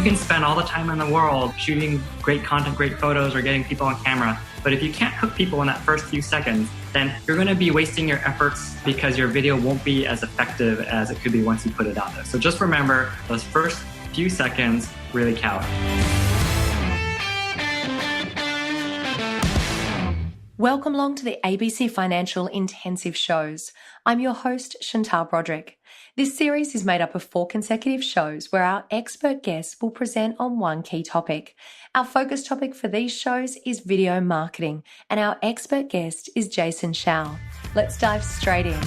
You can spend all the time in the world shooting great content, great photos, or getting people on camera. But if you can't hook people in that first few seconds, then you're going to be wasting your efforts because your video won't be as effective as it could be once you put it out there. So just remember, those first few seconds really count. Welcome along to the ABC Financial Intensive Shows. I'm your host, Chantal Broderick. This series is made up of 4 consecutive shows where our expert guests will present on one key topic. Our focus topic for these shows is video marketing, and our expert guest is Jason Hsiao. Let's dive straight in.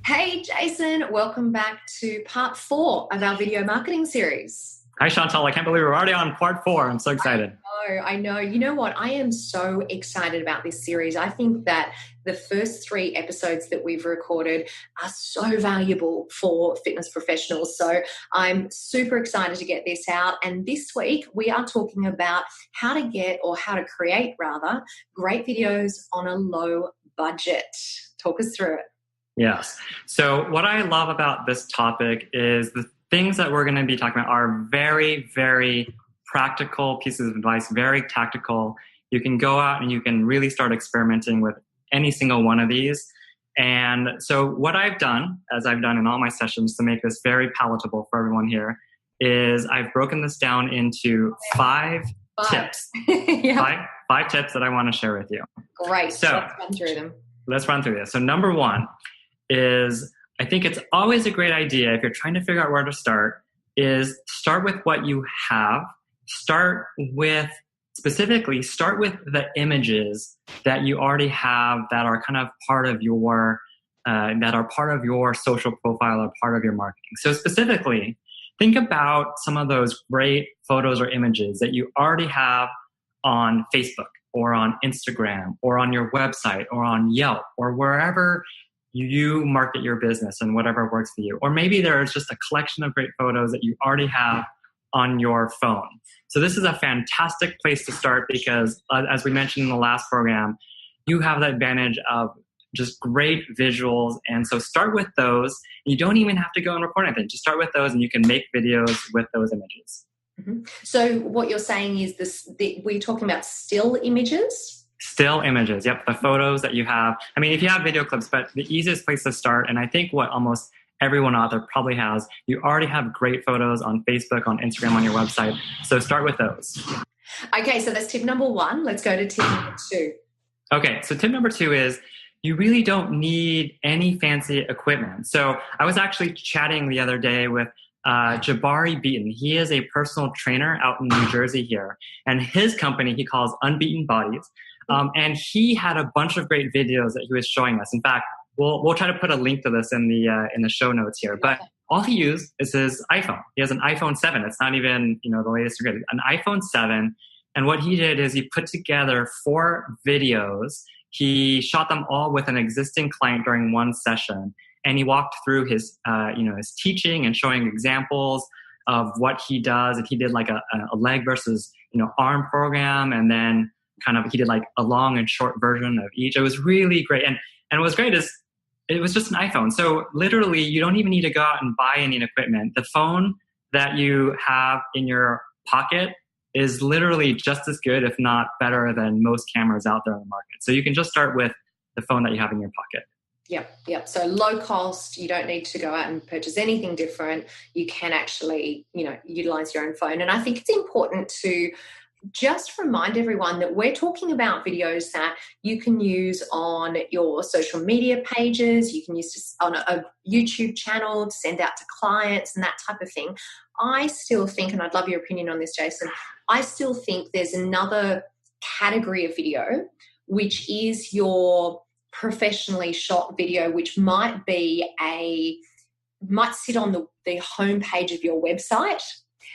Hey, Jason, welcome back to part 4 of our video marketing series. Hi, Chantal. I can't believe we're already on part 4. I'm so excited. I know. You know what? I am so excited about this series. I think that the first 3 episodes that we've recorded are so valuable for fitness professionals. So I'm super excited to get this out. And this week we are talking about how to create great videos on a low budget. Talk us through it. Yes. So what I love about this topic is the things that we're going to be talking about are very, very practical pieces of advice, very tactical. You can go out and you can really start experimenting with any single one of these. And so what I've done, as I've done in all my sessions to make this very palatable for everyone here, is I've broken this down into 5 tips. Yeah. 5 tips that I want to share with you. Great. So let's run through them. Let's run through this. So number 1 is, I think it's always a great idea if you're trying to figure out where to start, is start with what you have. Start with the images that you already have that are kind of part of your social profile or part of your marketing. So specifically, think about some of those great photos or images that you already have on Facebook or on Instagram or on your website or on Yelp or wherever you market your business and whatever works for you. Or maybe there's just a collection of great photos that you already have on your phone. So this is a fantastic place to start because, as we mentioned in the last program, you have the advantage of just great visuals. And so start with those. You don't even have to go and record anything. Just start with those and you can make videos with those images. Mm-hmm. So what you're saying is we're talking about still images? Still images, yep. The photos that you have. I mean, if you have video clips, but the easiest place to start, and I think what almost everyone out there probably has, you already have great photos on Facebook, on Instagram, on your website. So start with those. Okay, so that's tip number 1. Let's go to tip number 2. Okay, so tip number 2 is you really don't need any fancy equipment. So I was actually chatting the other day with Jabari Beaton. He is a personal trainer out in New Jersey here. And his company he calls Unbeaten Bodies. And he had a bunch of great videos that he was showing us. In fact, we'll try to put a link to this in the show notes here. But all he used is his iPhone. He has an iPhone 7. It's not even the latest or greatest. An iPhone 7. And what he did is he put together 4 videos. He shot them all with an existing client during one session. And he walked through his teaching and showing examples of what he does. And he did like a leg versus arm program, and then he did like a long and short version of each. It was really great. And what was great is it was just an iPhone. So literally you don't even need to go out and buy any equipment. The phone that you have in your pocket is literally just as good, if not better, than most cameras out there on the market. So you can just start with the phone that you have in your pocket. Yep. So low cost, you don't need to go out and purchase anything different. You can actually, utilize your own phone. And I think it's important to just remind everyone that we're talking about videos that you can use on your social media pages, you can use on a YouTube channel to send out to clients and that type of thing. I still think, and I'd love your opinion on this, Jason, I still think there's another category of video, which is your professionally shot video, which might sit on the homepage of your website.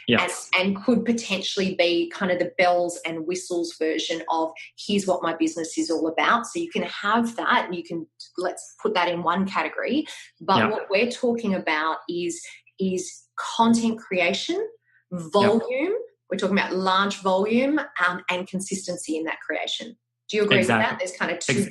Yes. And could potentially be kind of the bells and whistles version of here's what my business is all about. So you can have that and let's put that in one category. But what we're talking about is content creation, volume. We're talking about large volume and consistency in that creation. Do you agree with that? There's kind of 2.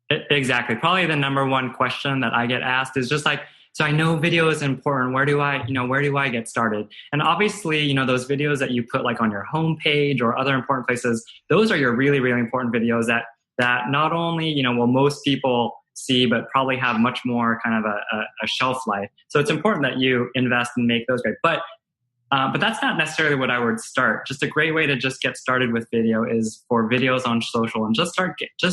Exactly. Probably the number one question that I get asked is just like, so I know video is important. Where do I get started? And obviously, those videos that you put like on your homepage or other important places, those are your really, really important videos that not only, will most people see, but probably have much more kind of a shelf life. So it's important that you invest and make those great. But that's not necessarily what I would start. Just a great way to just get started with video is for videos on social, and just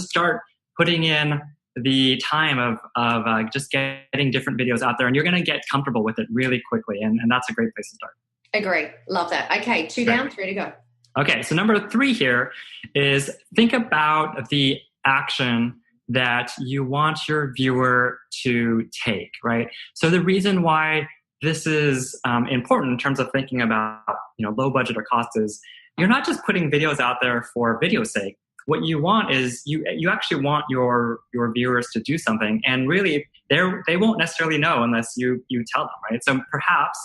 start putting in the time of just getting different videos out there, and you're going to get comfortable with it really quickly. And that's a great place to start. Agree. Love that. Okay. 2 down, 3 to go. Okay. So number 3 here is think about the action that you want your viewer to take, right? So the reason why this is important in terms of thinking about, low budget or cost is you're not just putting videos out there for video's sake. What you want is you actually want your viewers to do something, and really they won't necessarily know unless you tell them, right? So perhaps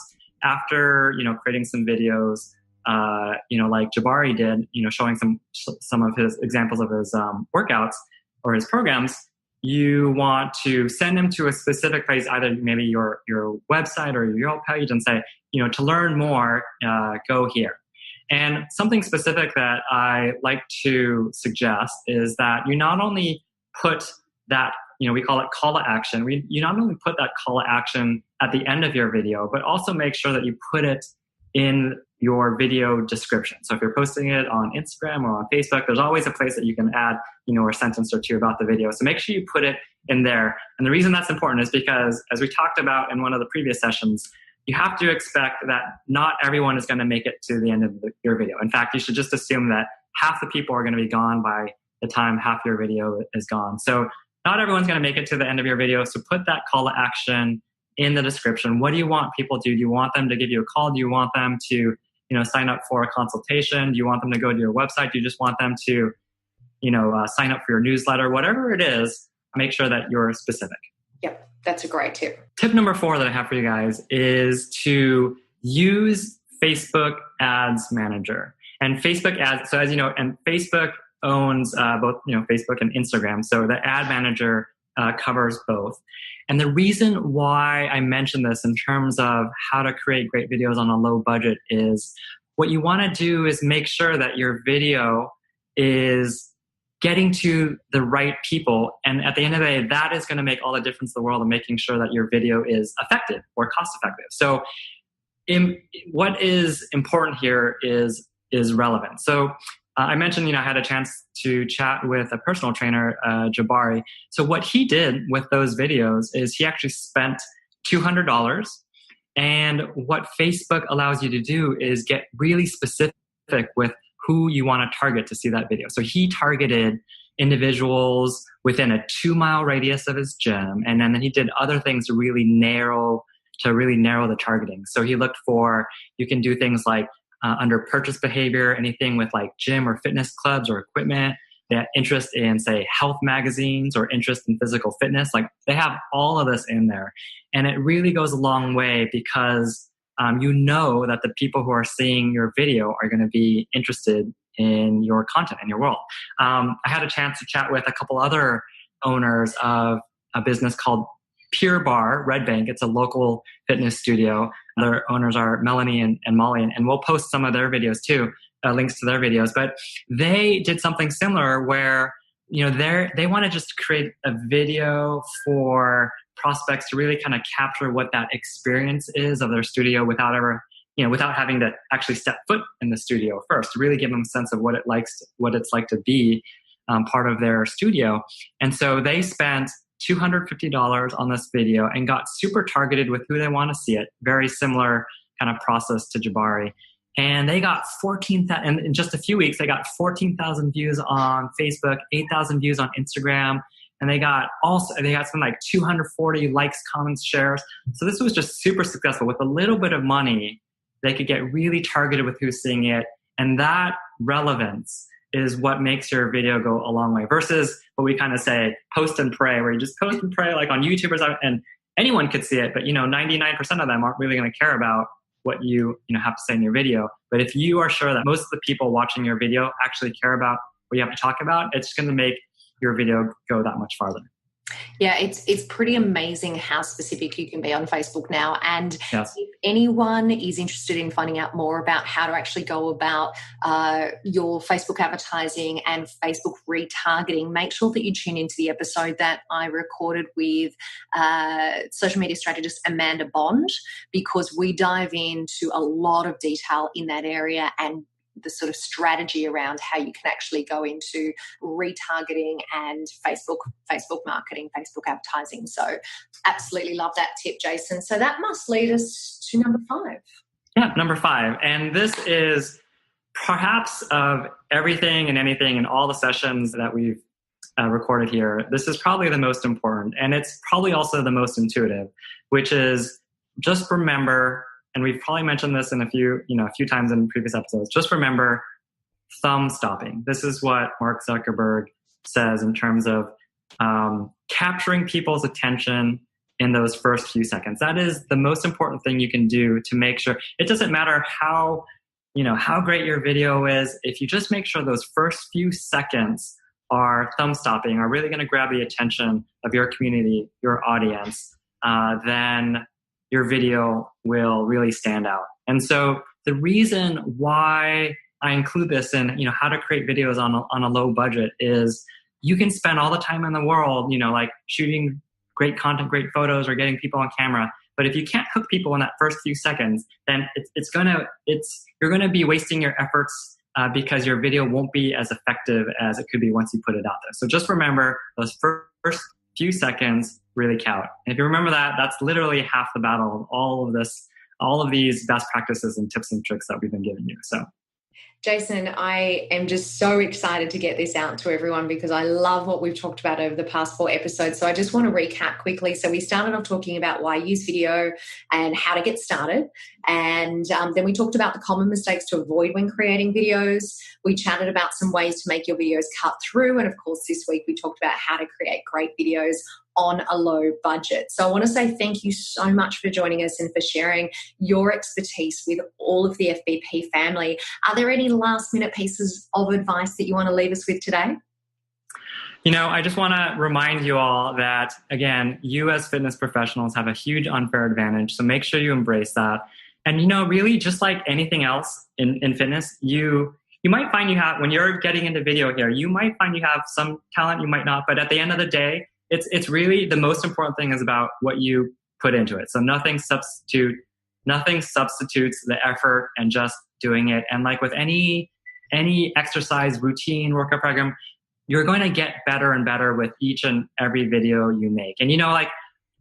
after creating some videos, like Jabari did, showing some of his examples of his workouts or his programs, you want to send them to a specific place, either maybe your website or your Yelp page, and say, to learn more, go here. And something specific that I like to suggest is that you not only put that, we call it call to action. You not only put that call to action at the end of your video, but also make sure that you put it in your video description. So if you're posting it on Instagram or on Facebook, there's always a place that you can add, a sentence or two about the video. So make sure you put it in there. And the reason that's important is because, as we talked about in one of the previous sessions, you have to expect that not everyone is going to make it to the end of your video. In fact, you should just assume that half the people are going to be gone by the time half your video is gone. So not everyone's going to make it to the end of your video. So put that call to action in the description. What do you want people to do? Do you want them to give you a call? Do you want them to, sign up for a consultation? Do you want them to go to your website? Do you just want them to, sign up for your newsletter? Whatever it is, make sure that you're specific. Yep, that's a great tip. Tip number 4 that I have for you guys is to use Facebook Ads Manager. And Facebook Ads, so as you know, and Facebook owns both, Facebook and Instagram. So the Ad Manager covers both. And the reason why I mention this in terms of how to create great videos on a low budget is what you want to do is make sure that your video is getting to the right people. And at the end of the day, that is going to make all the difference in the world in making sure that your video is effective or cost effective. So what is important here is relevant. So I mentioned, I had a chance to chat with a personal trainer, Jabari. So what he did with those videos is he actually spent $200. And what Facebook allows you to do is get really specific with who you want to target to see that video. So he targeted individuals within a 2-mile radius of his gym. And then he did other things to really narrow the targeting. So he looked for, you can do things like under purchase behavior, anything with like gym or fitness clubs or equipment, that interest in, say, health magazines or interest in physical fitness. Like they have all of this in there. And it really goes a long way because that the people who are seeing your video are going to be interested in your content and your world. I had a chance to chat with a couple other owners of a business called Pure Bar, Red Bank. It's a local fitness studio. Their owners are Melanie and Molly, and we'll post some of their videos too, links to their videos. But they did something similar where, they want to just create a video for prospects to really kind of capture what that experience is of their studio without having to actually step foot in the studio first, to really give them a sense of what it's like to be part of their studio. And so they spent $250 on this video and got super targeted with who they want to see it. Very similar kind of process to Jabari. And they got 14,000, and in just a few weeks, they got 14,000 views on Facebook, 8,000 views on Instagram. And they got something like 240 likes, comments, shares. So this was just super successful. With a little bit of money, they could get really targeted with who's seeing it. And that relevance is what makes your video go a long way versus what we kind of say, post and pray, where you just post and pray like on YouTubers, and anyone could see it, but 99% of them aren't really going to care about what you have to say in your video. But if you are sure that most of the people watching your video actually care about what you have to talk about, it's going to make your video go that much farther. Yeah, it's pretty amazing how specific you can be on Facebook now. And Yes. if anyone is interested in finding out more about how to actually go about your Facebook advertising and Facebook retargeting, make sure that you tune into the episode that I recorded with social media strategist Amanda Bond, because we dive into a lot of detail in that area and the sort of strategy around how you can actually go into retargeting and Facebook marketing, Facebook advertising. So absolutely love that tip, Jason. So that must lead us to number 5. Yeah, number 5. And this is perhaps of everything and anything in all the sessions that we've recorded here, this is probably the most important. And it's probably also the most intuitive, which is just remember, and we've probably mentioned this in a few times in previous episodes, just remember thumb stopping. This is what Mark Zuckerberg says in terms of capturing people's attention in those first few seconds. That is the most important thing you can do to make sure. It doesn't matter how great your video is. If you just make sure those first few seconds are thumb stopping, are really going to grab the attention of your community, your audience, then your video will really stand out. And so the reason why I include this in, how to create videos on a low budget is you can spend all the time in the world, like shooting great content, great photos, or getting people on camera. But if you can't hook people in that first few seconds, then you're gonna be wasting your efforts because your video won't be as effective as it could be once you put it out there. So just remember those first few seconds really count. And if you remember that, that's literally half the battle of all of these best practices and tips and tricks that we've been giving you. So, Jason, I am just so excited to get this out to everyone because I love what we've talked about over the past 4 episodes. So I just want to recap quickly. So we started off talking about why use video and how to get started. And then we talked about the common mistakes to avoid when creating videos. We chatted about some ways to make your videos cut through. And of course, this week we talked about how to create great videos on a low budget. So I want to say thank you so much for joining us and for sharing your expertise with all of the FBP family. Are there any last minute pieces of advice that you want to leave us with today? I just want to remind you all that, again, you as fitness professionals have a huge unfair advantage. So make sure you embrace that. And, really just like anything else in fitness, you might find you have, when you're getting into video here, you might find you have some talent, you might not. But at the end of the day, it's really the most important thing is about what you put into it. So nothing substitutes the effort and just doing it. And like with any exercise routine workout program, you're going to get better and better with each and every video you make. And like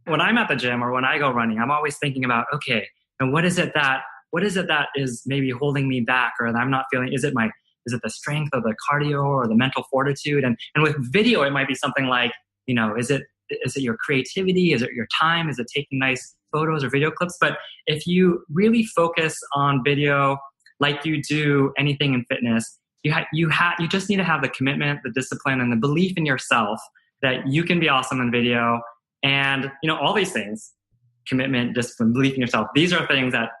when I'm at the gym or when I go running, I'm always thinking about, okay, and what is it that is maybe holding me back or that I'm not feeling? Is it the strength or the cardio or the mental fortitude? And with video, it might be something like, is it your creativity? Is it your time? Is it taking nice photos or video clips? But if you really focus on video like you do anything in fitness, you just need to have the commitment, the discipline, and the belief in yourself that you can be awesome in video. And all these things, commitment, discipline, belief in yourself, these are things that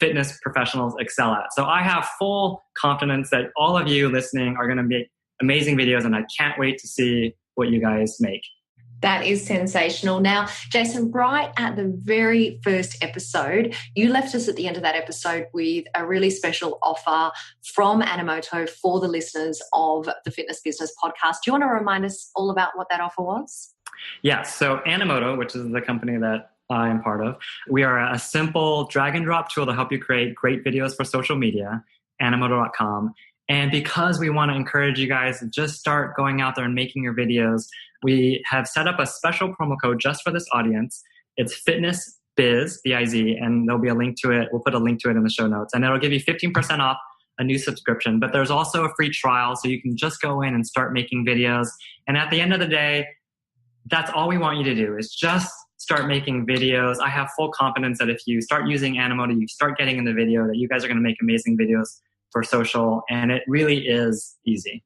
fitness professionals excel at. So I have full confidence that all of you listening are going to make amazing videos, and I can't wait to see what you guys make. That is sensational. Now, Jason, right at the very first episode, you left us at the end of that episode with a really special offer from Animoto for the listeners of the Fitness Business Podcast. Do you want to remind us all about what that offer was? Yes. So Animoto, which is the company that I am part of, we are a simple drag and drop tool to help you create great videos for social media, animoto.com. And because we want to encourage you guys to just start going out there and making your videos, we have set up a special promo code just for this audience. It's FitnessBiz, B-I-Z, and there'll be a link to it. We'll put a link to it in the show notes. And it'll give you 15% off a new subscription. But there's also a free trial, so you can just go in and start making videos. And at the end of the day, that's all we want you to do is just start making videos. I have full confidence that if you start using Animoto, you start getting in the video, that you guys are going to make amazing videos for social, and it really is easy.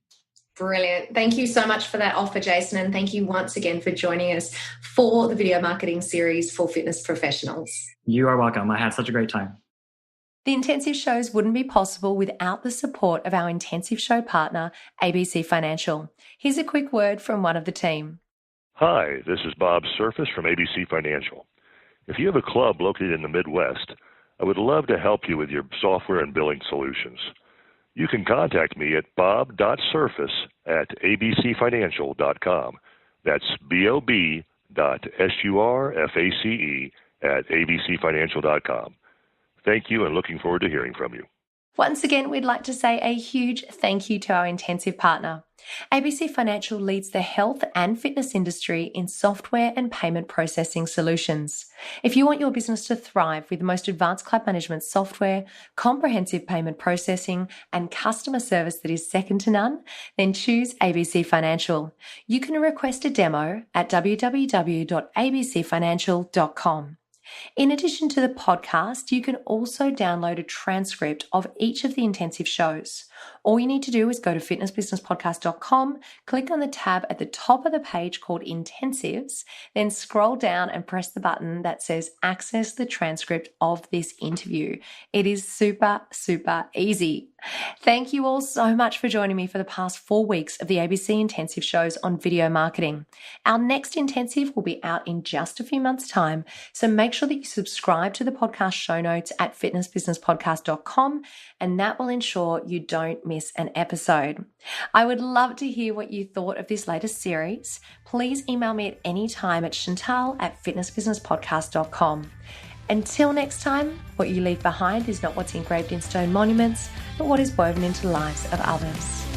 Brilliant. Thank you so much for that offer, Jason, and thank you once again for joining us for the video marketing series for fitness professionals. You are welcome. I had such a great time. The intensive shows wouldn't be possible without the support of our intensive show partner, ABC Financial. Here's a quick word from one of the team. Hi, this is Bob Surface from ABC Financial. If you have a club located in the Midwest, I would love to help you with your software and billing solutions. You can contact me at bob.surface@abcfinancial.com. That's bob.surface@abcfinancial.com. Thank you and looking forward to hearing from you. Once again, we'd like to say a huge thank you to our intensive partner. ABC Financial leads the health and fitness industry in software and payment processing solutions. If you want your business to thrive with the most advanced club management software, comprehensive payment processing, and customer service that is second to none, then choose ABC Financial. You can request a demo at www.abcfinancial.com. In addition to the podcast, you can also download a transcript of each of the intensive shows. All you need to do is go to fitnessbusinesspodcast.com, click on the tab at the top of the page called Intensives, then scroll down and press the button that says Access the transcript of this interview. It is super, super easy. Thank you all so much for joining me for the past 4 weeks of the ABC Intensive shows on video marketing. Our next intensive will be out in just a few months' time, so make sure that you subscribe to the podcast show notes at fitnessbusinesspodcast.com, and that will ensure you don't miss an episode. I would love to hear what you thought of this latest series. Please email me at any time at chantal@fitnessbusinesspodcast.com. Until next time, what you leave behind is not what's engraved in stone monuments, but what is woven into the lives of others.